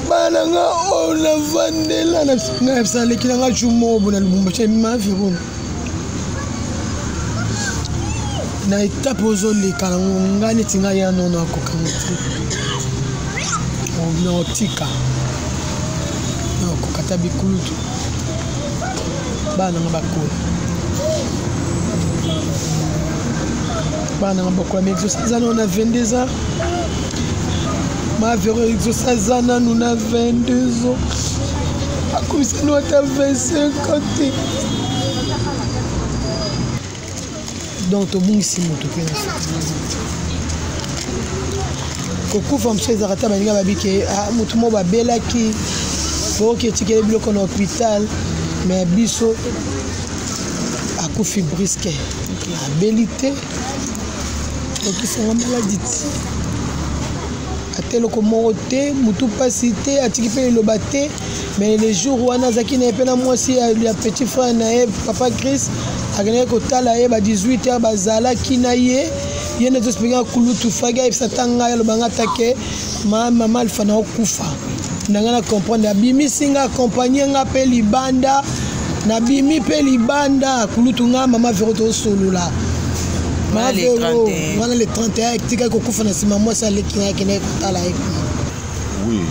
bananga ona vandela na sale kilanga chumo bona lumba che mavi bon na étape ozole kana ngani tinga ya nono akokango on tika no kokata bikulutu bana ngabakula bana ngabakula mais ça on a 22 ans ma véro ça nous a 22 ans a comme ça nous a 25 ans donc tout bon ici moto pena kokufa mseza kata baninga babike mutu mo babelaki boke tikele biloko na hôpital mais biso akufi brisque abilité donc c'est une maladie ateloko morote mutu pasité atiki pe lobate mais les jours où ana zaki na pena mwasi ya petit frère na papa Chris akene ko tala ye ba 18h bazala kina ye yene to spinga kulutu faga ifsatanga lo banga take mama alfana okufa ndanga comprendre abimi singa accompagner nga pe libanda na bimi pe libanda kulutu nga mama vero to solula ma vero wana le 31 tika ko kufa na sima moi ça le kinga kene ko tala ye oui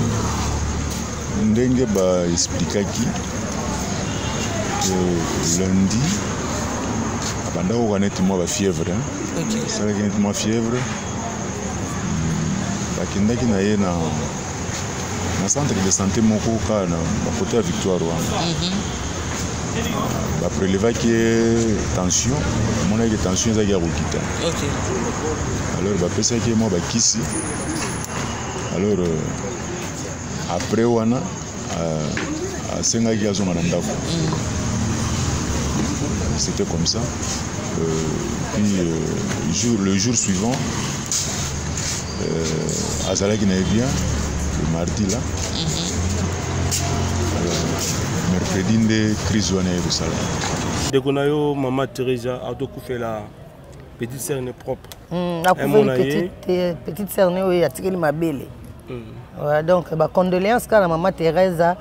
ndenge ba expliquaki lundi pendant qu'on était moi fièvre ça que moi fièvre bakenda kina ye na centre de santé moko ka na côté à Victoire ba prélever que tension mon a tension za ya rokita alors ba pesa que moi ba kisi alors après wana a senga ya zo na ndako c'était comme ça. Puis le jour suivant, Azala qui n'avait bien, le mardi là, mercredi, de crise de Salah. Dès qu'on a eu Maman Teresa, a fait la petite cerne propre. Petite cerne, oui, a tiré ma belle. Donc, condoléances à la Maman Teresa,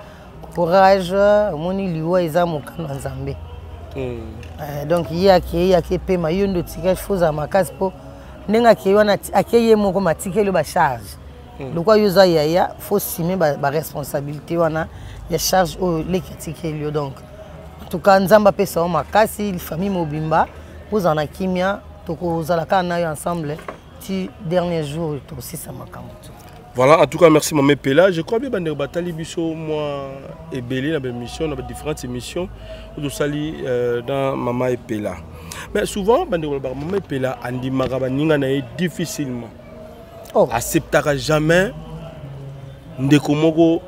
courage, mon liwa et zamokano Nzambe. Donc il y a qui paie ma yondo tirage faux à ma case pour n'enga qui wana akeye moko matike le ba charge donc quoi yoza ya faut simer ba responsabilité wana ya charge au les critiques lui donc en tout cas nzamba pesa o makasi la famille mobimba vous en a kimia toko zala kana yo ensemble ti dernier jour to aussi ça makambo. Voilà, en tout cas, merci Maman Pela. Je crois bien que Batali Bisso, moi, et Bélé, dans l'émission, dans différentes émissions, où sali dans Maman Pela. Mais souvent, Maman Pela, Andi Marabani, difficilement. Acceptera jamais ndeko moko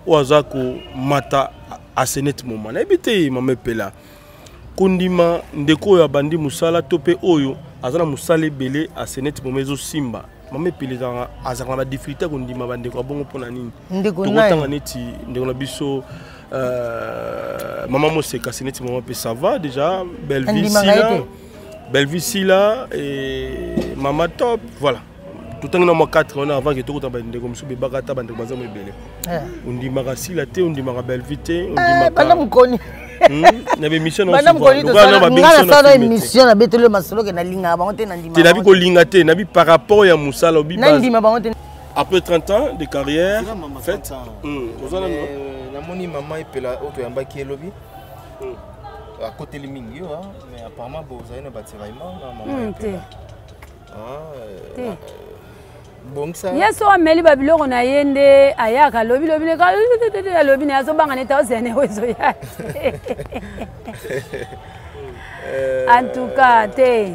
wazako mata à ce net moment. N'habitez Maman Pela. Kondima ndeko ya bandi musala tope oyo azana musale Bélé à ce net moment simba. Maman Pela azaka na difficulté ko ndima bande ko bongo pona nini ndeko tanga neti ndeko na biso maman Moseka seneti maman pe ça va déjà belle vie là et maman top voilà tout en mo 4 ans avant que tout ta bande comme sube bakata bande ko bazamo ebele ndima ka sila te ndima belle vie te ndima bana mukoni na émission na émission na betelo masolo ke na linga bango te na ndima te na bi ko linga te na bi par rapport ya musala obi après 30 ans de carrière faite na moni maman epela auto yamba ki elobi à côté limingi mais apparemment vous avez un bâtiment na maman bon ça yeso ameli babilo kona yende ayaka lobi ka lobi ne aso banga neta ozene wezo ya en tout cas te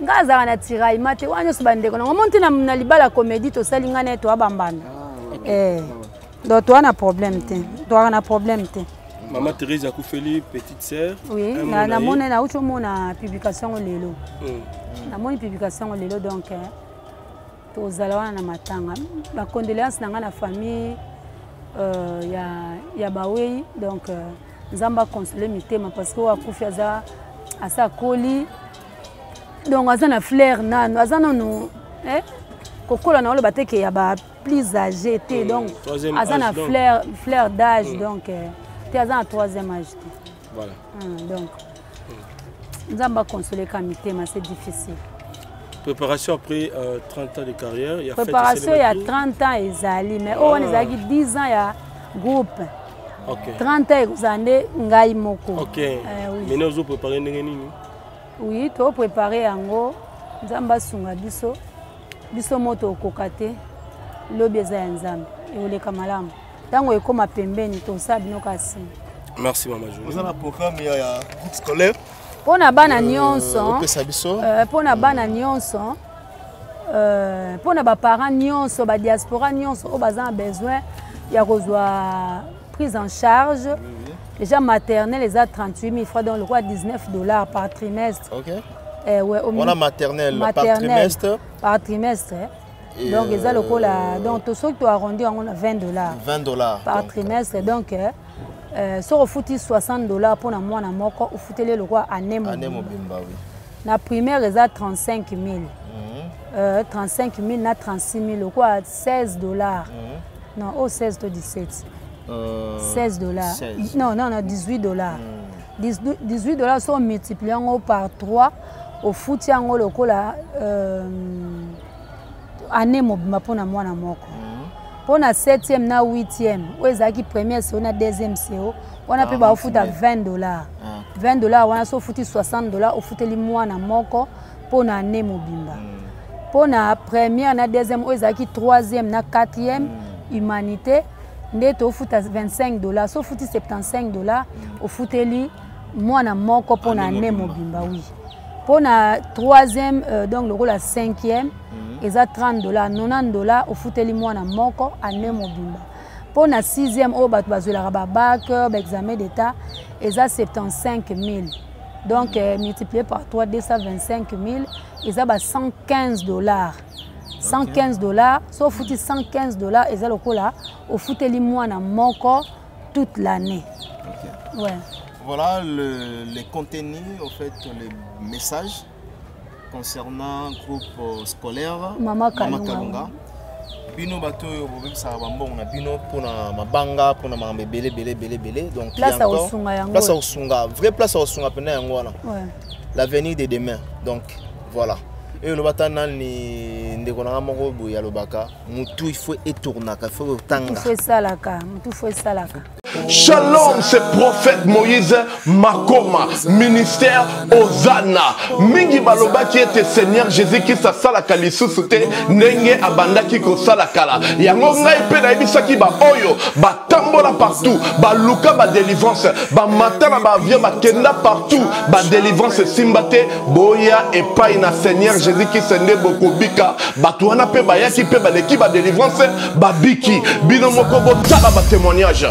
ngaza na tirai mate wanyo subandeko na monte na libala comédie to salinga neto abambana donc toi na problème te Maman Thérèse a koufeli petite sœur oui na mona na ucho mona publication lelo na moni publication lelo donc tozala na matanga la condoléance na la famille ya bawei donc nzamba consoler mitema parce que wa kufi aza asa koli donc aza na fleur nano aza no kokola na olo bateke ya ba plus âgé, donc Azan a fleur d'âge, donc tu as un 3e âge. Voilà. Donc, nous avons consolé Kamité, mais c'est difficile. Préparation après 30 ans de carrière. Il y a préparation il y a 30 ans Ezali, mais on a 10 ans il y a groupe. 30 ans vous avez ngai moko. OK. Mais nous vous préparer nini? Oui, tu préparer yango. Nzamba sunga biso. Biso moto okokate. Lobi eza ya nzambe. Eoleka malamu. Tango ekoma pembeni to sabi no kasi. Merci maman Julie. Vous avez un programme il y a groupe scolaire. Pona bana nyonso. Pona bana nyonso. Pona ba parents nyonso, ba diaspora nyonso o baza besoin ya kozwa prise en charge. Déjà maternelle les a 38 000 francs donc le quoi $19 par trimestre. OK. Ouais, on a maternelle par trimestre. Par trimestre. Donc ils a le quoi là donc tout ce que tu arrondi on a $20. $20 par trimestre donc so refuti $60 pour na mwana moko ufutele le quoi année mobimba oui. Na primaire les a 35 000. 35 000 na 36 000 le quoi $16. Non, oh 16 to 17. $16. Non, $18. $18 sont multipliés par 3 au foot yango le quoi là année mobimba pour na mwana moko. Pour la 7e na 8e, ou ezaki première CO na 2e CO, on a pu ba foot à $20. $20 on a so fouti $60 au foot li mwana moko pour na année mobimba. Pour la première na 2e ou ezaki 3e na 4e humanité, ndeto foot à $25, so fouti $75 au foot li mwana moko pour na année mobimba oui. Pour la 3e donc le rôle à 5e ils ont $30, $90 au fouteli mwana moko année mobimba. Pour la 6e au bat bazula bac, examen d'état, ils ont 75 000. Donc multiplié par 3 225 000, ils ont $115. $115, sauf fouti $115, ils ont le coup là au fouteli mwana moko toute l'année. Ouais. Voilà les contenus, en fait, les messages concernant le groupe scolaire Mama Kalunga. Bino bato yo bobebisa bambo na bino pona mabanga pona mambe belé donc place à osunga yango. Place à osunga, vraie place à osunga pena yango wana. Ouais. L'avenir de demain. Donc voilà. Et le batana ni ndeko na moko boya lobaka, mutu il faut étournaka, il faut tanga. Mutu faut salaka, mutu faut salaka. Shalom, c'est prophète Moïse Makoma, ministère Ozana. Mingi baloba qui était Seigneur Jésus qui sa sala kalisusu te nenge abanda ki ko sala kala. Yango ngai pe na ibisaki ba oyo ba tambola partout, ba luka ba délivrance, ba matana ba via ba kenda partout, ba délivrance simbate boya et pas na Seigneur Jésus qui sende bokobika, ba tuana pe ba yaki pe ba leki ba délivrance, ba biki bino moko bo tala ba témoignage.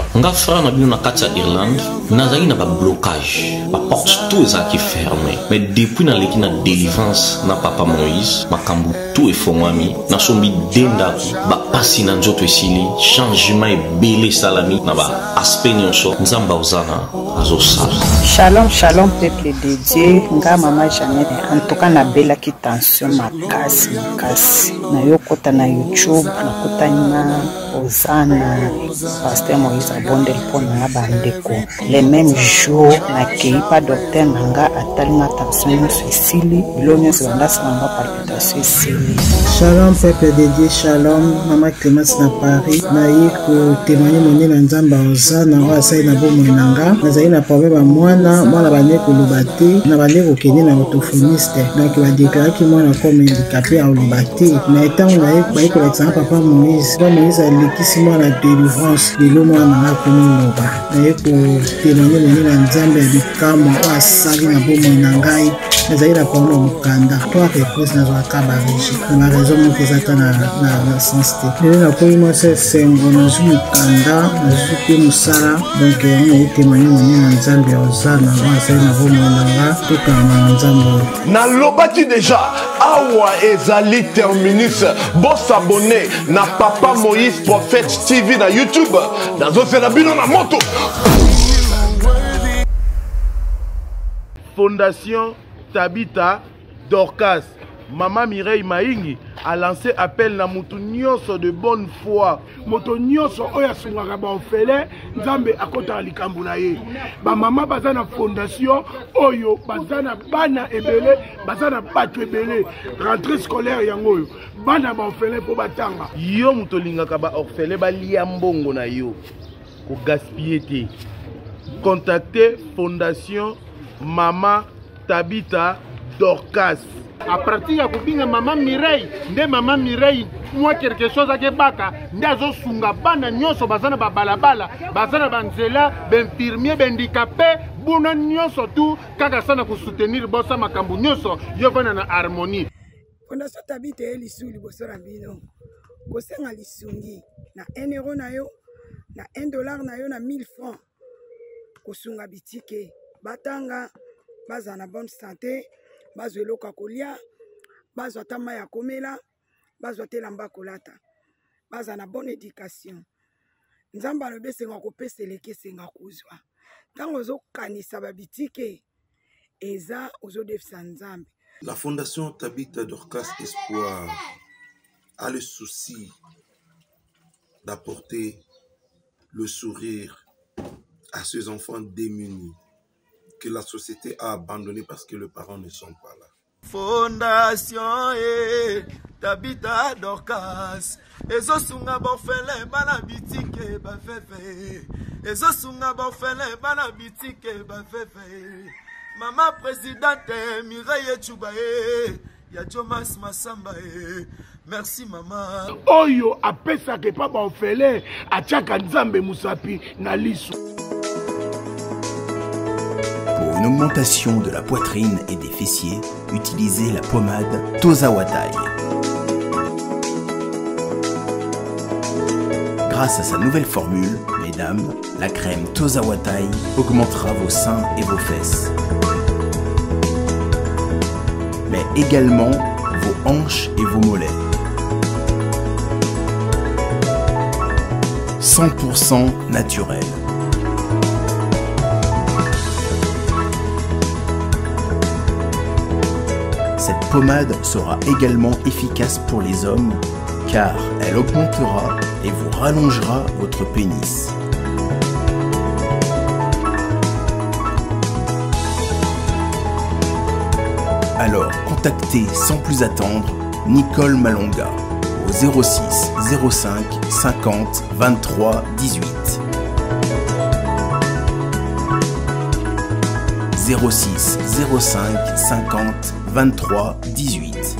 Na bino na kati ya Irlande nazali na ba blocage ba porte tout ezaki fermé mais depuis na leki na délivrance na papa Moïse makambu tout efongwami na sombi denda ba pasi na nzoto esili changement ebele salami na ba aspect nyonso nzamba ozana azosala. Shalom shalom peuple de Dieu nga mama Jeannette en tout cas na bela ki tension makasi na yokota na YouTube na kota na Ozana pasteur Moïse Abondel pona bandeko les mêmes jours na keipa docteur nanga atalinga tension suicide bilonyo zanda sanga palpitation suicide. Shalom peuple de Dieu, shalom mama Clémence na Paris na yiko témoigner moni na nzamba Ozana na wasai na bomo nanga nazali na problème mwana bane kolobate na bane kokende na orthophoniste donc ba déclarer ki mwana comme handicapé à olobate na etango na ye ko l'exemple papa Moïse alekisi mwana délivrance lelo mwana na komiloba na ye ko témoigner moni na nzambe ya bikamo asali na bomo na ngai nazali na problème mokanda to réponse na zwa kabareji na raison mokeza na sens te lelo na komi mo se sengo na zwa mokanda na zwa pe musala donc on a témoigner moni na nzambe Ozana wasai na bomo na nga tokanga na nzambe na lobaki déjà awa ezali terminus bo s'abonner na papa Moïse Prophète TV na YouTube nazo fela bino na moto. Fondation Tabita Dorcas Mama Mireille Maingi a lancé appel na mutu nyonso de bonne foi. Moto nyonso oya sungaka ba ofele nzambe akota likambo na ye. Ba mama bazana fondation oyo bazana bana ebele bazana bato ebele rentrée scolaire yango oyo bana ba ofele po batanga. Yo muto lingaka ba ofele ba lia mbongo na yo ko gaspiller te. Contactez Fondation Mama Tabita Dorcas. À partir ya kubinga Mama Mireille, nde Mama Mireille moi quelque chose à Kebaka, nde azo sunga bana nyonso bazana ba balabala, bazana banzela, benfirmier, bendicapé, buna nyonso tout kaka sana ko soutenir bossa makambu nyonso yo vana na harmonie. Fondation Tabita elisu liboso na bino. Kosenga lisungi na 1 euro na yo, na 1 dollar na yo na 1000 francs. Kosunga bitike batanga baza na bonne santé bazwa eloka kolia bazwa tama ya komela bazwa telamba kolata baza na bonne éducation nzamba alobi senga kopesa eleki senga kozwa ntango ozokanisa babitike eza ozodefisa nzambe. La Fondation Tabita Dorcas Espoir a le souci d'apporter le sourire à ces enfants démunis que la société a abandonnés parce que les parents ne sont pas là. Fondation Tabita Dorcas ezo sunga bofele bana bitike ba fefe ezo sunga bofele bana bitike ba fefe Mama présidente Mireille Chubae ya Jomas Masamba merci maman. Oyo apesa ke pa ba ofele atiaka nzambe musapi na liso. Pour une augmentation de la poitrine et des fessiers, utilisez la pommade Tozawatai. Grâce à sa nouvelle formule, mesdames, la crème Tozawatai augmentera vos seins et vos fesses, mais également vos hanches et vos mollets. 100% naturel. Cette pommade sera également efficace pour les hommes car elle augmentera et vous rallongera votre pénis. Alors contactez sans plus attendre Nicole Malonga au 06 05 50 23 18. 06 05 50 23 18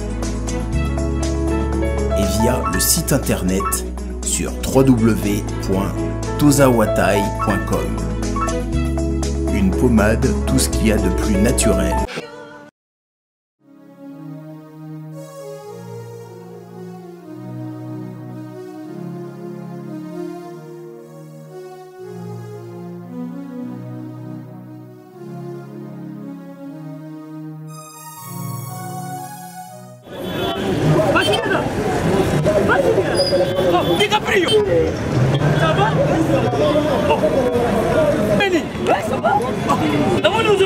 et via le site internet sur www.tozawatai.com. Une pommade, tout ce qu'il y a de plus naturel. DiCaprio, ça va? Oh. Benny, ouais, ça va? D'abord nous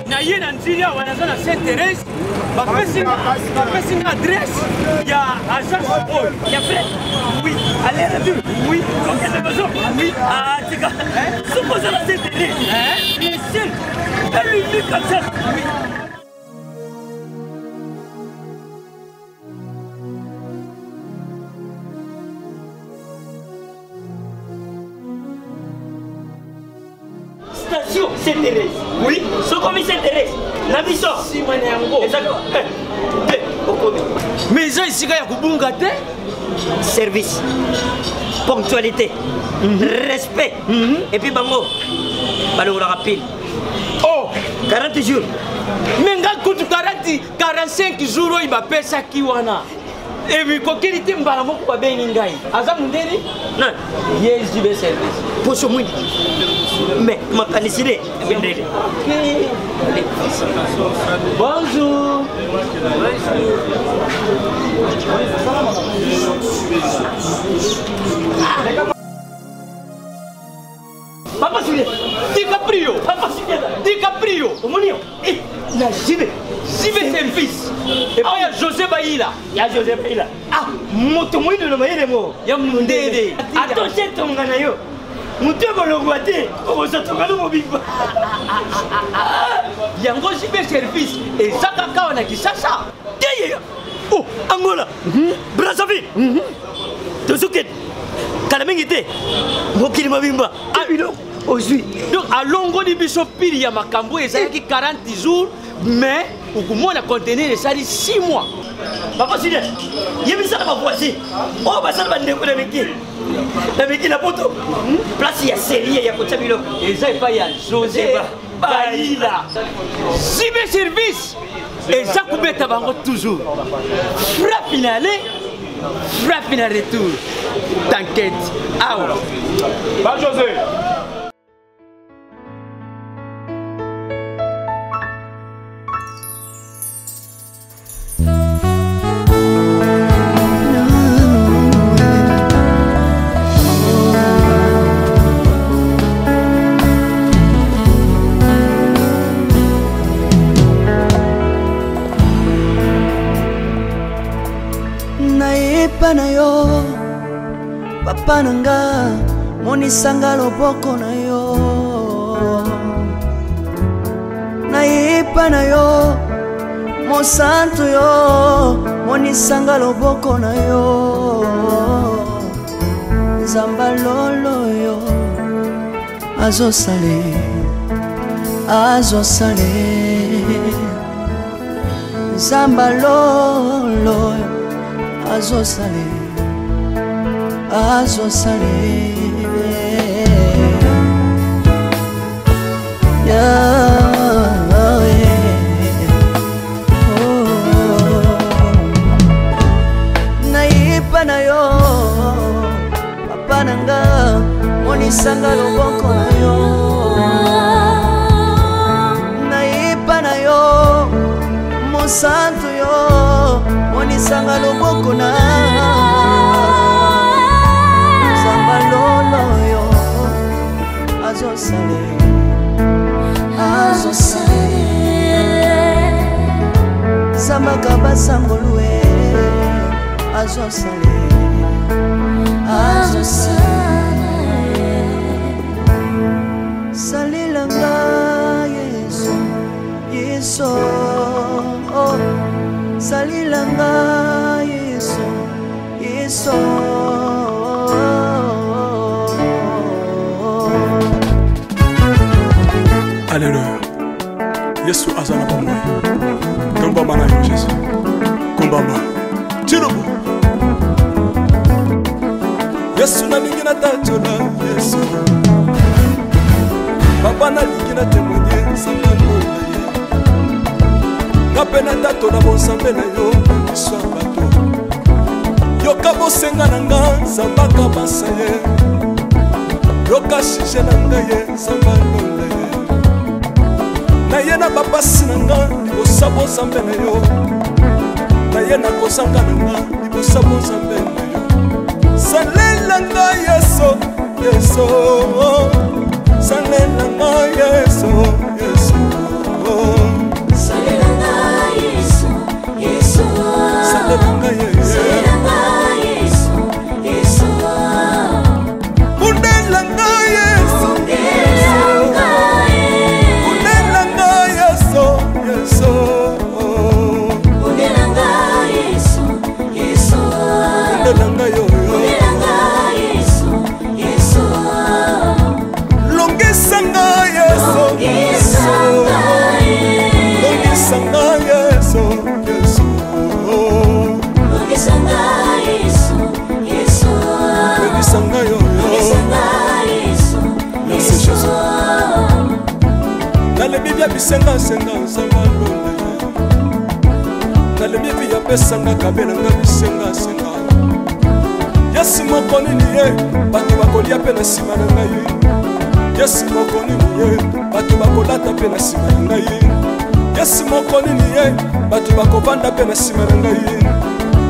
naye na nzili awa naza na Sainte-Thérèse bapesi nga adresse ya agence oyo ya fait oui allez la vue oui ok c'est besoin oui ah tika supposé la Sainte-Thérèse bien sûr elle lui dit comme ça oui. Sainte-Thérèse. Oui. Ce commis Sainte-Thérèse. La mission. Si maniango. Exactement. Mais ça ici il y a kubunga te. Service. Ponctualité. Respect. Et puis bango. Balo la rapide. Oh, 40 jours. Mais nga kutu 45 jours il va payer ça kiwana. Et puis kokeli timbala moko ba bengi ngai. Aza mundeni? Non. Yes, du service. Pour ce monde. Mais ma canicile est bonjour. Papa Julien, DiCaprio, Papa Julien, DiCaprio, Omonio, na jibe, Zibe service. Et puis il y a José Baïla. Il y a José Baïla. Ah, moto moi de le mot. Il y a Mundede. Attention ton ganayo. Moto ko le guaté. Ko so to ngalo mo bimba. Il y a ngo Zibe service et ça kaka on a qui ça. Oh, Angola. Brazzaville. Tozuket. Kalamengite. Mokili mabimba. Ah, aujourd'hui. Donc à longo di biso pili ya makambo ezaki 40 jours mais au comment contenir les 6 mois. Papa Sidi, yebisa na voici. Oh ba ça ba ndeko na meki. Na meki la poto. Place ya série ya kocha bilo. Eza pa ya José Baïla. Zibe service. Et ça kubeta bango toujours. Frappe finale. Frappe finale retour. T'inquiète. Ah ouais. Ba José. Na yo papa nanga monisanga loboko na yo nayepa na yo mosantu yo monisanga loboko na yo nzamba lolo yo azosale nzamba lolo azosale nayipa na yo papa nanga monisanga loboko na yo nayipa na yo mosantu yo monisanga loboko na nzamba lolo yo azosale zambaka basangolue azosale salilanga yeso oh. Salilanga Yeso Alléluia. Yesu azana pa moi. Komba mana yo Jésus. Komba ma. Tirobo. Yesu na lingina tatola Yesu. Papa na lingina témoigner sangalo. Napena tato na bonsambe na yo biso bato yoka bosenga na nga zambaka basa ye yoka shije na nga ye zambalola ye na ye na bapasi na nga libosa bonsambe na yo na ye na kozanga na nga libosa bonsambe na yo salela nga yeso salela nga yeso bisenga senga nzamba lona nalemi via pesanga kabela nga bisenga senga Yesu moko nini ye bato bakolia pe na nsima na ngai Yesu moko nini ye bato bakolata pe na nsima na ngai Yesu moko nini ye bato bakovanda pe na nsima na ngai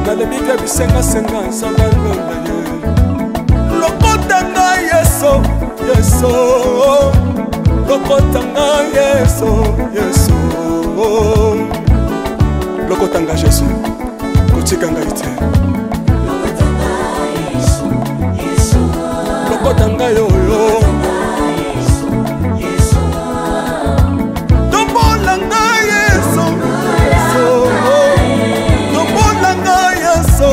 nalemi via bisenga senga nzamba lona ye lokota ngai Yesu lokotanga Yesu lokotanga Jésus kotika ngai te lokotanga yoyo tombola ngai Yesu tombola ngai Yesu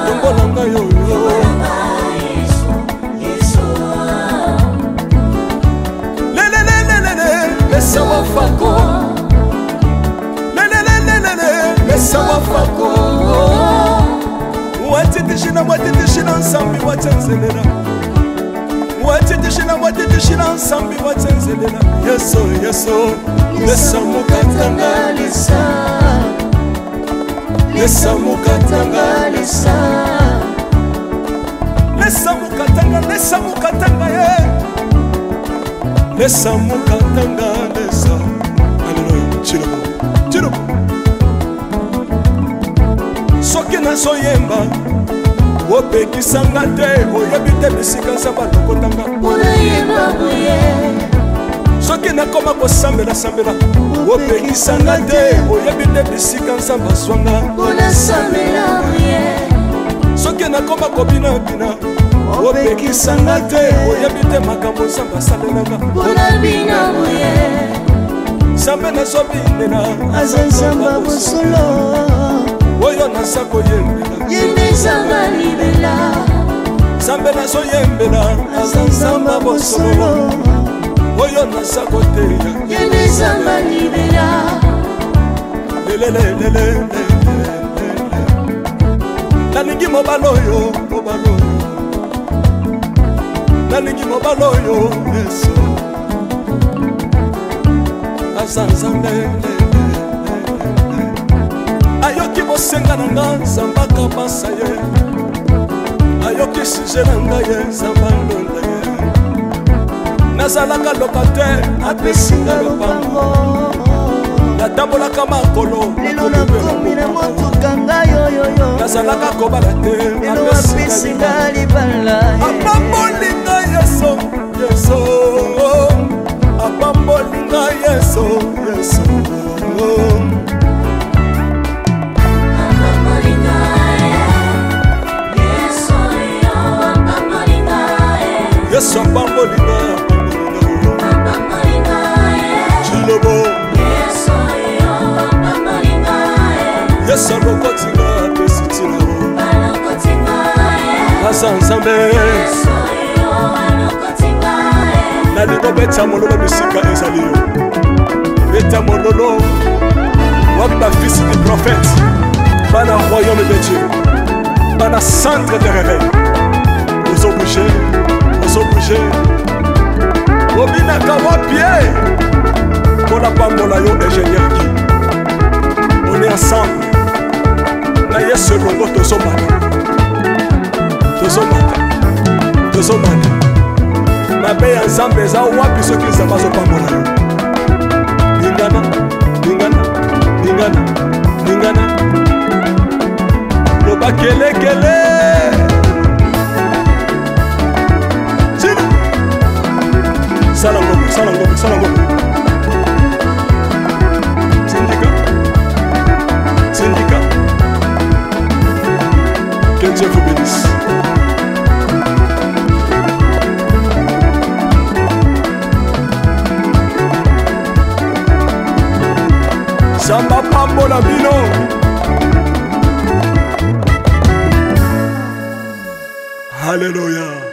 tombola ngai yoyo Laisse-moi fako Laisse-moi fako Watitishina nsambi watenzelela Watitishina nsambi watenzelela Yeso Lesa mukatanga Lesa mukatanga Lesa mukatanga Lesa mukatanga lesa Alléluia Chilo Soki na soyemba Wopekisanga te Oyebi te bisika nzamba lokotanga Unayemba buye Soki na koma kosambela Wopekisanga te Oyebi te bisika nzamba swanga Unasambela buye Soki na koma kobina Wopekisanga te Oyebi te makambo nzamba salelanga Unabina buye Sambe na sobinela Azanzamba busolo Oyo nasako yembela Yende zamba libela Sambe na so yembela Azanzamba busolo Oyo nasako teya Yende zamba libela Lelelelelele Nalingi mobaloyo Nalingi mobaloyo Yesu Azanzambe Ayoki bosenga na nga Zambaka basa ye Ayoki sije na nga ye Zambandonda ye Nazalaka lokate Apesinga lopango Natambolaka makolo Lelo na komi na motuka nga yoyoyo Nazalaka kobala te Lelo apesinga libala Apambolinga Yesu Apambolinga Yesu Yesu apambolinga Chilobo Yesu alokotinga pesitila Azanzambe Nalingo beta mololo bisika ezali yo Beta mololo Wamba fils du prophète Bana royaume de Dieu Bana centre de réveil Ozo bouger Obina kawa pied Pour la pambola yo ingénieur qui On est ensemble Na yesu longo tozomana Nabe ya nzambe eza wapi soki nzambe azopambola yo Lingana Loba kelekele Chino Sala ngombe Syndicat Que Dieu vous bénisse Samba pambola bino Alléluia